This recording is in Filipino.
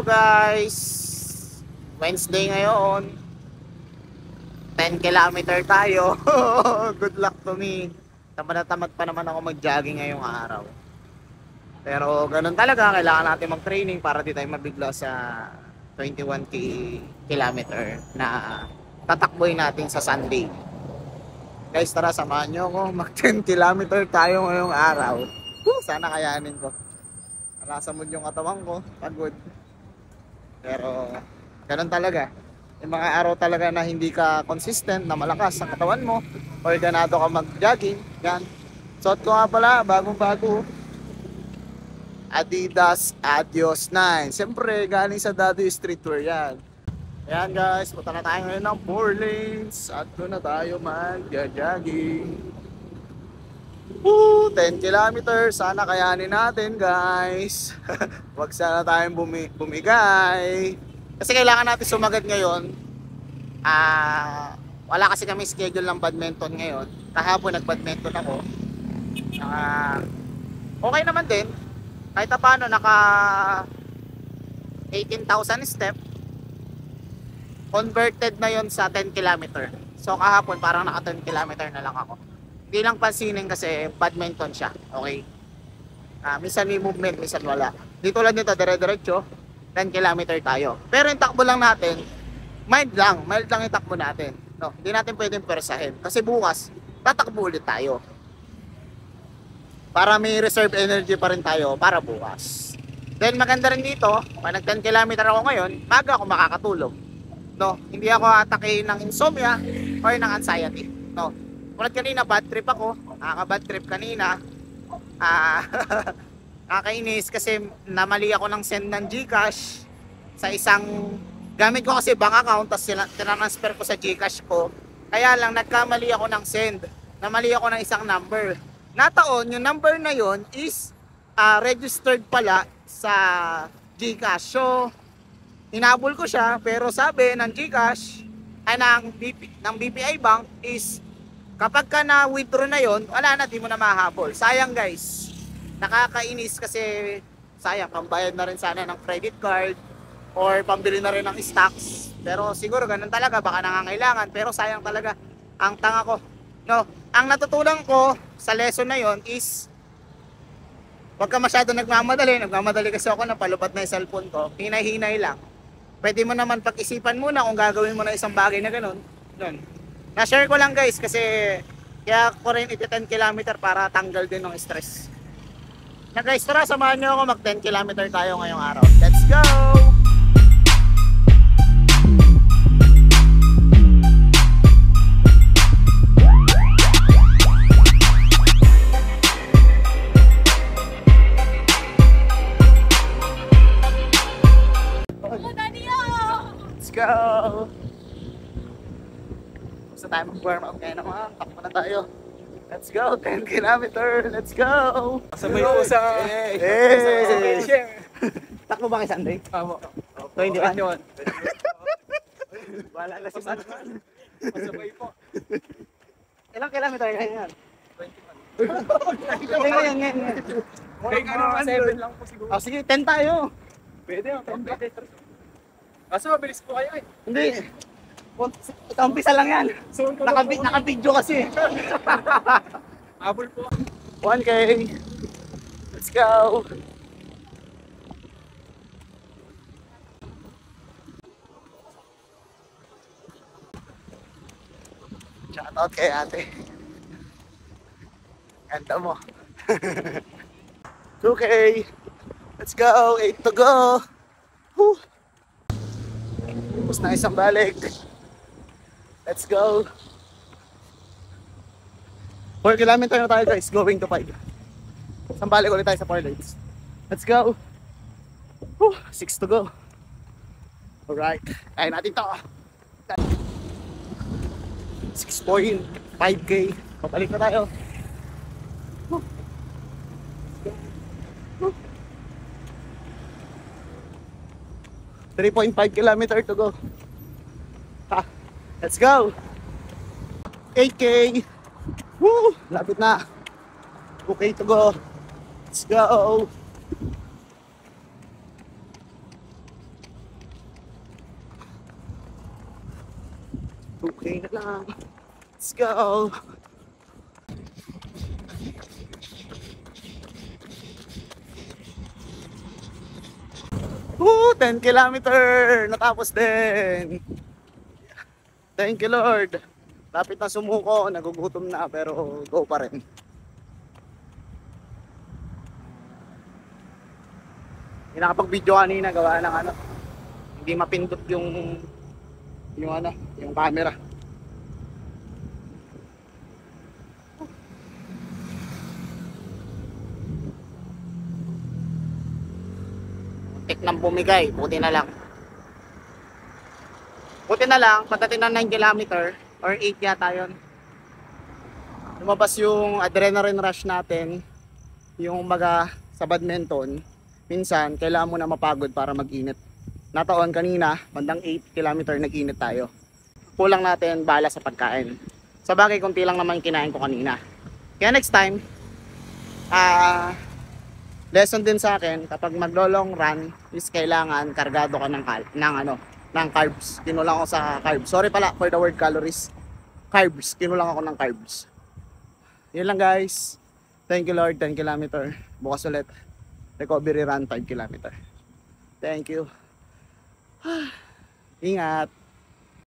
Hello guys! Wednesday ngayon. 10 kilometer tayo. Good luck to me. Tamad na tamad pa naman ako mag-jogging ngayong araw. Pero ganun talaga, kailangan natin mag-training para di tayo mabigla sa 21 kilometer na tatakboy natin sa Sunday. Guys, tara, samahan nyo ako. Mag 10 kilometer tayo ngayong araw. Sana kayanin ko. Nalasamod yung katawan ko, pagod. Pero ganun talaga. Yung mga araw talaga na hindi ka consistent, na malakas sa katawan mo, or ganado ka mag-jogging, yan. Suot ko nga pala, bagong-bago. Adidas Adios 9. Siyempre, galing sa Dado Streetwear yan. Ayan guys, punta na tayo ngayon ng 4 lanes at doon na tayo mag-jogging. 10 kilometers, sana kayanin natin guys. Huwag sana tayong bumigay. Kasi kailangan natin sumagad ngayon. Wala kasi kami schedule ng badminton ngayon. Kahapon nag-badminton ako. Okay naman din. Kahit paano naka 18,000 step. Converted na yon sa 10 kilometer. So kahapon parang naka 10 kilometer na lang ako. Hindi lang pansinin kasi badminton siya. Okay. Minsan may movement, minsan wala. Dito lang nito, dire-diretso. 10 kilometer tayo. Pero yung takbo lang natin, mild lang yung takbo natin. No, hindi natin pwedeng persahin. Kasi bukas, tatakbo ulit tayo. Para may reserve energy pa rin tayo para bukas. Then maganda rin dito, pag nag 10 kilometer ako ngayon, maga ako makakatulog. No, hindi ako atake ng insomnia or ng anxiety. No. Kulad kanina, bad trip ako. Nakaka-bad trip kanina. Nakakainis kasi namali ako ng send ng GCash sa isang gamit ko kasi bank account, tapos tinransfer ko sa GCash ko. Kaya lang nagkamali ako ng send. Namali ako ng isang number. Nataon, yung number na yon is registered pala sa GCash. So, hinabol ko siya, pero sabi ng GCash ay ng BPI Bank is kapag ka na-withdraw na yon, wala na, di mo na mahabol. Sayang guys. Nakakainis kasi sayang, pambayad na rin sana ng credit card or pambili na rin ng stocks. Pero siguro ganun talaga, baka nangangailangan. Pero sayang talaga, ang tanga ko. No, ang natutunan ko sa lesson na yon is wag ka masyado nagmamadali kasi ako, napalupat na yung cellphone ko. Hinay-hinay lang. Pwede mo naman pag-isipan muna kung gagawin mo na isang bagay na ganun. Na-share ko lang guys kasi kaya ko rin iti 10 kilometer para tanggal din ng stress. Na guys, tara, samahan nyo ako, mag 10 kilometer tayo ngayong araw. Let's go! Let's go! Basta tayo mag-warm up ngayon naman. Takbo na tayo. Let's go! 10 kilometer! Let's go! Sabay ko sa... Hey! Takbo ba kay Sunday? Tama. 21. Wala na si Batman. Masabay po. Ilang kilometer ngayon yan? 21. Ngayon. Kaya ka naman 7 lang po siguro. Sige, 10 tayo. Pwede o, 10. Kaso mabilis po kayo eh. Hindi. Umpisa lang yan. So, Naka-video kasi. Abol po. 1K. Let's go. Shoutout kay ate. Ganda mo. 2K. Let's go. 8 to go. Woo. Tapos na isang balik. Let's go. 4 kilometer na tayo guys, going to 5. Isang balik ulit tayo sa 4 lanes. Let's go. 6 to go. Alright, kaya natin to. 6.5K. Pabalik na tayo. 3.5 kilometer to go. Let's go. 8K. Woo! Lapit na. 2K to go. Let's go. lang. Let's go. Woo! 10 kilometer! Natapos din! Thank you Lord! Lapit na sumuko, nagugutom na pero go pa rin. Hindi nakapag-video kanina, gawa ng ano. Hindi mapindot yung camera. Tik ng bumigay, buti na lang. Buti na lang, patatin ng 9 kilometer or 8 yata yun. Lumabas yung adrenaline rush natin, yung maga sa badminton. Minsan, kailangan mo na mapagod para mag-init. Nataon kanina, bandang 8 kilometer nag-init tayo. Kulang natin bala sa pagkain. Sa bagay, kunti lang naman yung kinain ko kanina. Kaya next time, lesson din sa akin, kapag maglo-long run, is kailangan kargado ka ng carbs. Kinulang ako sa carbs. Sorry pala for the word calories. Carbs. Kinulang ako ng carbs. Yun lang guys. Thank you Lord, 10 kilometer. Bukas ulit. Recovery run, 5 kilometer. Thank you. Ingat.